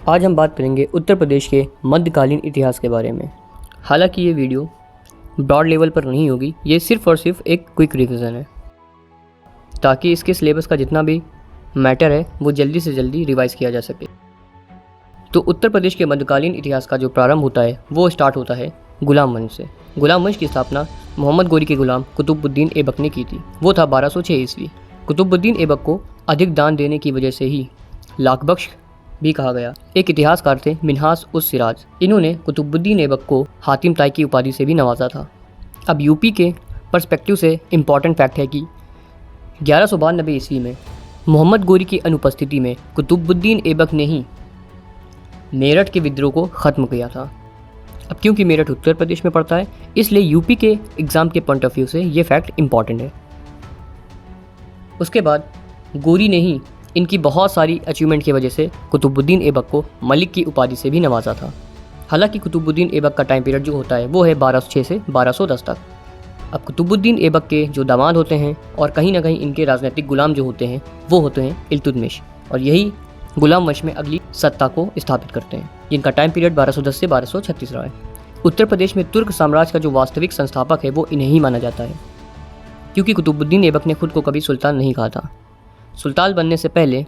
आज हम बात करेंगे उत्तर प्रदेश के मध्यकालीन इतिहास के बारे में। हालांकि ये वीडियो ब्रॉड लेवल पर नहीं होगी, ये सिर्फ़ और सिर्फ एक क्विक रिवीजन है ताकि इसके सिलेबस का जितना भी मैटर है वो जल्दी से जल्दी रिवाइज किया जा सके। तो उत्तर प्रदेश के मध्यकालीन इतिहास का जो प्रारंभ होता है वो स्टार्ट होता है गुलाम वंश से। गुलाम वंश की स्थापना मोहम्मद गोरी के गुलाम कुतुबुद्दीन ऐबक ने की थी। वो था 1206 ईस्वी। कुतुबुद्दीन ऐबक को अधिक दान देने की वजह से ही लाखबख्श भी कहा गया। एक इतिहासकार थे मिन्हास उस सिराज। इन्होंने कुतुबुद्दीन ऐबक को हातिम ताई की उपाधि से भी नवाजा था। अब यूपी के पर्सपेक्टिव से इम्पॉर्टेंट फैक्ट है कि 1192 ईस्वी में मोहम्मद गोरी की अनुपस्थिति में कुतुबुद्दीन ऐबक ने ही मेरठ के विद्रोह को ख़त्म किया था। अब क्योंकि मेरठ उत्तर प्रदेश में पड़ता है, इसलिए यूपी के एग्ज़ाम के पॉइंट ऑफ व्यू से ये फैक्ट इम्पॉर्टेंट है। उसके बाद गोरी ने ही इनकी बहुत सारी अचीवमेंट की वजह से कुतुबुद्दीन ऐबक को मलिक की उपाधि से भी नवाजा था। हालांकि कुतुबुद्दीन ऐबक का टाइम पीरियड जो होता है वो है 1206 से 1210 तक। अब कुतुबुद्दीन ऐबक के जो दामाद होते हैं और कहीं ना कहीं इनके राजनीतिक गुलाम जो होते हैं वो होते हैं इल्तुतमिश, और यही गुलाम वंश में अगली सत्ता को स्थापित करते हैं, जिनका टाइम पीरियड 1210 से 1236 रहा है। उत्तर प्रदेश में तुर्क साम्राज्य का जो वास्तविक संस्थापक है वो इन्हें ही माना जाता है, क्योंकि कुतुबुद्दीन ऐबक ने खुद को कभी सुल्तान नहीं कहा था। सुल्तान बनने से पहले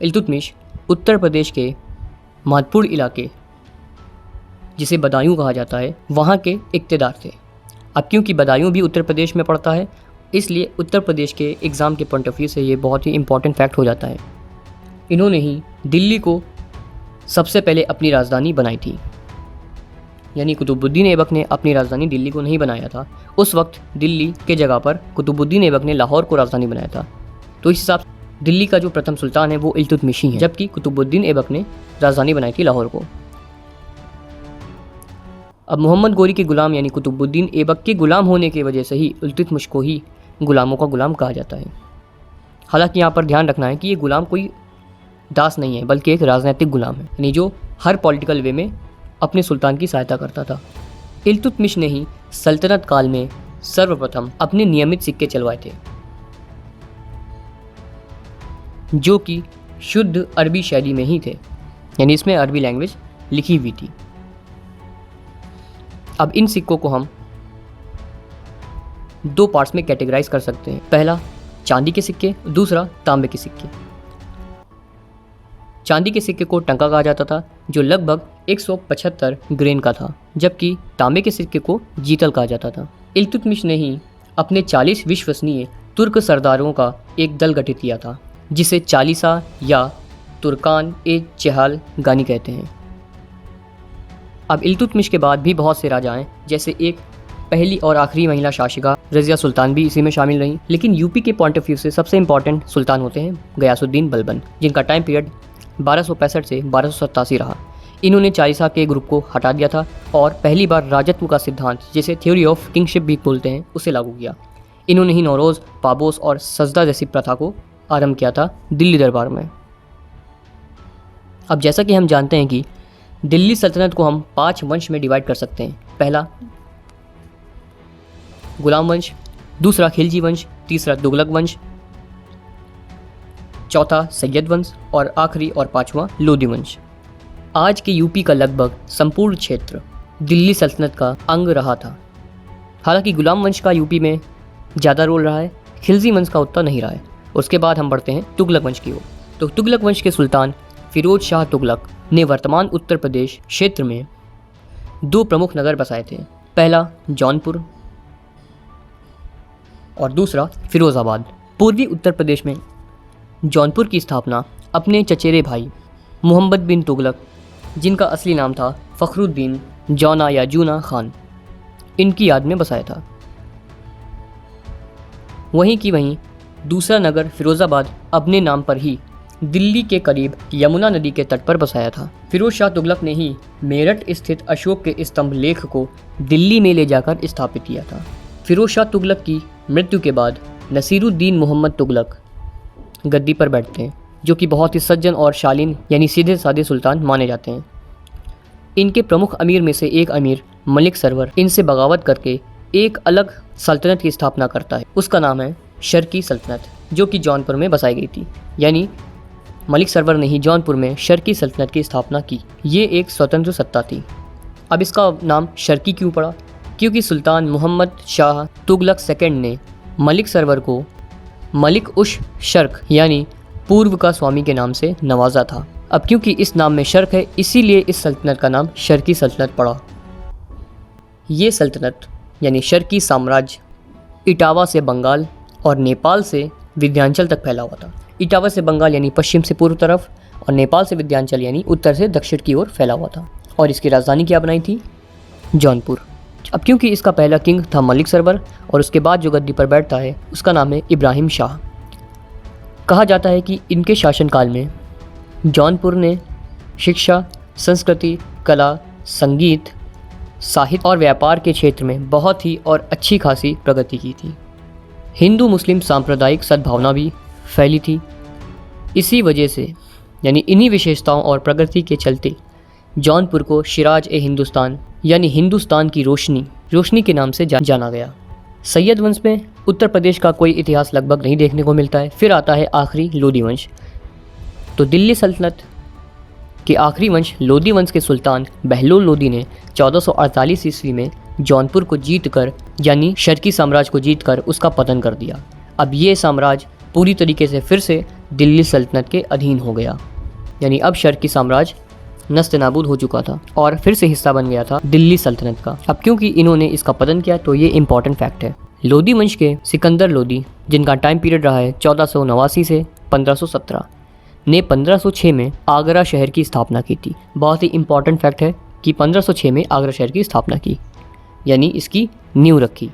इल्तुतमिश उत्तर प्रदेश के महत्वपूर्ण इलाके, जिसे बदायूं कहा जाता है, वहाँ के इक़्तिदार थे। अब क्योंकि बदायूं भी उत्तर प्रदेश में पड़ता है, इसलिए उत्तर प्रदेश के एग्ज़ाम के पॉइंट ऑफ व्यू से ये बहुत ही इंपॉर्टेंट फैक्ट हो जाता है। इन्होंने ही दिल्ली को सबसे पहले अपनी राजधानी बनाई थी, यानी कुतुबुद्दीन ऐबक ने अपनी राजधानी दिल्ली को नहीं बनाया था। उस वक्त दिल्ली के जगह पर कुतुबुद्दीन ऐबक ने लाहौर को राजधानी बनाया था। तो इस हिसाब से दिल्ली का जो प्रथम सुल्तान है वो इल्तुतमिश ही है, जबकि कुतुबुद्दीन ऐबक ने राजधानी बनाई थी लाहौर को। अब मोहम्मद गोरी के गुलाम यानी कुतुबुद्दीन ऐबक के गुलाम होने की वजह से ही इल्तुतमिश को ही गुलामों का गुलाम कहा जाता है। हालांकि यहाँ पर ध्यान रखना है कि ये गुलाम कोई दास नहीं है, बल्कि एक राजनीतिक गुलाम है, यानी जो हर पॉलिटिकल वे में अपने सुल्तान की सहायता करता था। इल्तुतमिश ने ही सल्तनत काल में सर्वप्रथम अपने नियमित सिक्के चलवाए थे, जो कि शुद्ध अरबी शैली में ही थे, यानी इसमें अरबी लैंग्वेज लिखी हुई थी। अब इन सिक्कों को हम दो पार्ट्स में कैटेगराइज कर सकते हैं। पहला चांदी के सिक्के, दूसरा तांबे के सिक्के। चांदी के सिक्के को टंका कहा जाता था, जो लगभग 175 ग्रेन का था, जबकि तांबे के सिक्के को जीतल कहा जाता था। इल्तुतमिश ने ही अपने 40 विश्वसनीय तुर्क सरदारों का एक दल गठित किया था, जिसे चालीसा या तुर्कान ए चेहाल गानी कहते हैं। अब इल्तुतमिश के बाद भी बहुत से राजा हैं, जैसे एक पहली और आखिरी महिला शासिका रज़िया सुल्तान भी इसी में शामिल रहीं। लेकिन यूपी के पॉइंट ऑफ व्यू से सबसे इंपॉर्टेंट सुल्तान होते हैं गयासुद्दीन बलबन, जिनका टाइम पीरियड 1265 से 1287 रहा। इन्होंने चालीसा के ग्रुप को हटा दिया था और पहली बार राजत्व का सिद्धांत, जिसे थ्योरी ऑफ किंगशिप भी बोलते हैं, उसे लागू किया। इन्होंने ही नौरोज़, पाबोस और सजदा जैसी प्रथा को आरंभ किया था दिल्ली दरबार में। अब जैसा कि हम जानते हैं कि दिल्ली सल्तनत को हम 5 वंश में डिवाइड कर सकते हैं। पहला गुलाम वंश, दूसरा खिलजी वंश, तीसरा तुगलक वंश, चौथा सैयद वंश और आखिरी और पांचवा लोदी वंश। आज के यूपी का लगभग संपूर्ण क्षेत्र दिल्ली सल्तनत का अंग रहा था। हालांकि गुलाम वंश का यूपी में ज़्यादा रोल रहा है, खिलजी वंश का उतना नहीं रहा है। उसके बाद हम बढ़ते हैं तुगलक वंश की ओर। तो तुगलक वंश के सुल्तान फिरोज शाह तुगलक ने वर्तमान उत्तर प्रदेश क्षेत्र में 2 प्रमुख नगर बसाए थे। पहला जौनपुर और दूसरा फिरोज़ाबाद। पूर्वी उत्तर प्रदेश में जौनपुर की स्थापना अपने चचेरे भाई मोहम्मद बिन तुगलक, जिनका असली नाम था फ़खरुद्दीन जौना या जूना खान, इनकी याद में बसाया था। वहीं की वहीं दूसरा नगर फिरोज़ाबाद अपने नाम पर ही दिल्ली के करीब यमुना नदी के तट पर बसाया था। फिरोज शाह तुगलक ने ही मेरठ स्थित अशोक के स्तंभ लेख को दिल्ली में ले जाकर स्थापित किया था। फिरोज शाह तुगलक की मृत्यु के बाद नसीरुद्दीन मोहम्मद तुगलक गद्दी पर बैठते हैं, जो कि बहुत ही सज्जन और शालीन यानी सीधे साधे सुल्तान माने जाते हैं। इनके प्रमुख अमीर में से एक अमीर मलिक सरवर इनसे बगावत करके एक अलग सल्तनत की स्थापना करता है। उसका नाम है शर्की सल्तनत, जो कि जौनपुर में बसाई गई थी। यानी मलिक सरवर ने ही जौनपुर में शर्की सल्तनत की स्थापना की। ये एक स्वतंत्र सत्ता थी। अब इसका नाम शर्की क्यों पड़ा? क्योंकि सुल्तान मोहम्मद शाह तुगलक सेकंड ने मलिक सरवर को मलिक उश शर्क यानी पूर्व का स्वामी के नाम से नवाजा था। अब क्योंकि इस नाम में शर्क है, इसीलिए इस सल्तनत का नाम शर्की सल्तनत पड़ा। ये सल्तनत यानी शर्की साम्राज्य इटावा से बंगाल और नेपाल से विंध्याचल तक फैला हुआ था। इटावा से बंगाल यानी पश्चिम से पूर्व तरफ और नेपाल से विंध्याचल यानी उत्तर से दक्षिण की ओर फैला हुआ था। और इसकी राजधानी क्या बनाई थी? जौनपुर। अब क्योंकि इसका पहला किंग था मलिक सरवर और उसके बाद जो गद्दी पर बैठता है उसका नाम है इब्राहिम शाह। कहा जाता है कि इनके शासनकाल में जौनपुर ने शिक्षा, संस्कृति, कला, संगीत, साहित्य और व्यापार के क्षेत्र में बहुत ही और अच्छी खासी प्रगति की थी। हिंदू मुस्लिम सांप्रदायिक सद्भावना भी फैली थी। इसी वजह से यानी इन्हीं विशेषताओं और प्रगति के चलते जौनपुर को शिराज ए हिंदुस्तान यानी हिंदुस्तान की रोशनी के नाम से जाना गया। सैयद वंश में उत्तर प्रदेश का कोई इतिहास लगभग नहीं देखने को मिलता है। फिर आता है आखिरी लोधी वंश। तो दिल्ली सल्तनत के आखिरी वंश लोधी वंश के सुल्तान बहलोल लोधी ने 1448 ईस्वी में जौनपुर को जीतकर यानी शर्की साम्राज्य को जीतकर उसका पतन कर दिया। अब ये साम्राज्य पूरी तरीके से फिर से दिल्ली सल्तनत के अधीन हो गया, यानी अब शर्की साम्राज्य नस्त नाबूद हो चुका था और फिर से हिस्सा बन गया था दिल्ली सल्तनत का। अब क्योंकि इन्होंने इसका पतन किया तो ये इंपॉर्टेंट फैक्ट है। लोधी वंश के सिकंदर लोधी, जिनका टाइम पीरियड रहा है 1489 से 1517, ने 1506 में आगरा शहर की स्थापना की थी। बहुत ही इंपॉर्टेंट फैक्ट है कि 1506 में आगरा शहर की स्थापना की, यानी इसकी नींव रखी।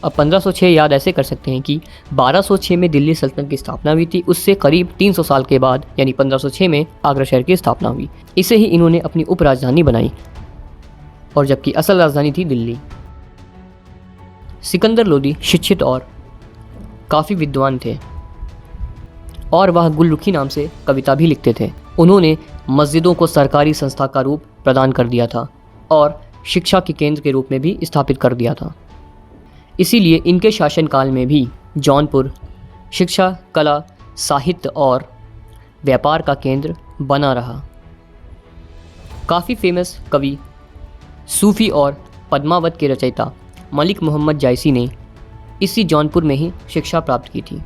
अब 1506 याद ऐसे कर सकते हैं कि 1206 में दिल्ली सल्तनत की स्थापना हुई थी, उससे करीब 300 साल के बाद यानी 1506 में आगरा शहर की स्थापना हुई। इसे ही इन्होंने अपनी उप राजधानी बनाई और जबकि असल राजधानी थी दिल्ली। सिकंदर लोधी शिक्षित और काफ़ी विद्वान थे और वह गुलरुखी नाम से कविता भी लिखते थे। उन्होंने मस्जिदों को सरकारी संस्था का रूप प्रदान कर दिया था और शिक्षा के केंद्र के रूप में भी स्थापित कर दिया था। इसीलिए इनके शासनकाल में भी जौनपुर शिक्षा, कला, साहित्य और व्यापार का केंद्र बना रहा। काफ़ी फेमस कवि, सूफ़ी और पद्मावत के रचयिता मलिक मोहम्मद जायसी ने इसी जौनपुर में ही शिक्षा प्राप्त की थी।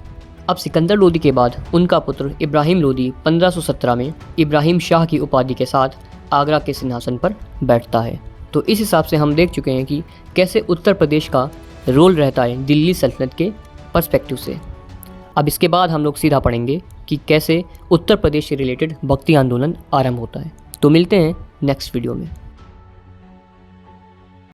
अब सिकंदर लोधी के बाद उनका पुत्र इब्राहिम लोधी 1517 में इब्राहिम शाह की उपाधि के साथ आगरा के सिंहासन पर बैठता है। तो इस हिसाब से हम देख चुके हैं कि कैसे उत्तर प्रदेश का रोल रहता है दिल्ली सल्तनत के पर्सपेक्टिव से। अब इसके बाद हम लोग सीधा पढ़ेंगे कि कैसे उत्तर प्रदेश से रिलेटेड भक्ति आंदोलन आरंभ होता है। तो मिलते हैं नेक्स्ट वीडियो में।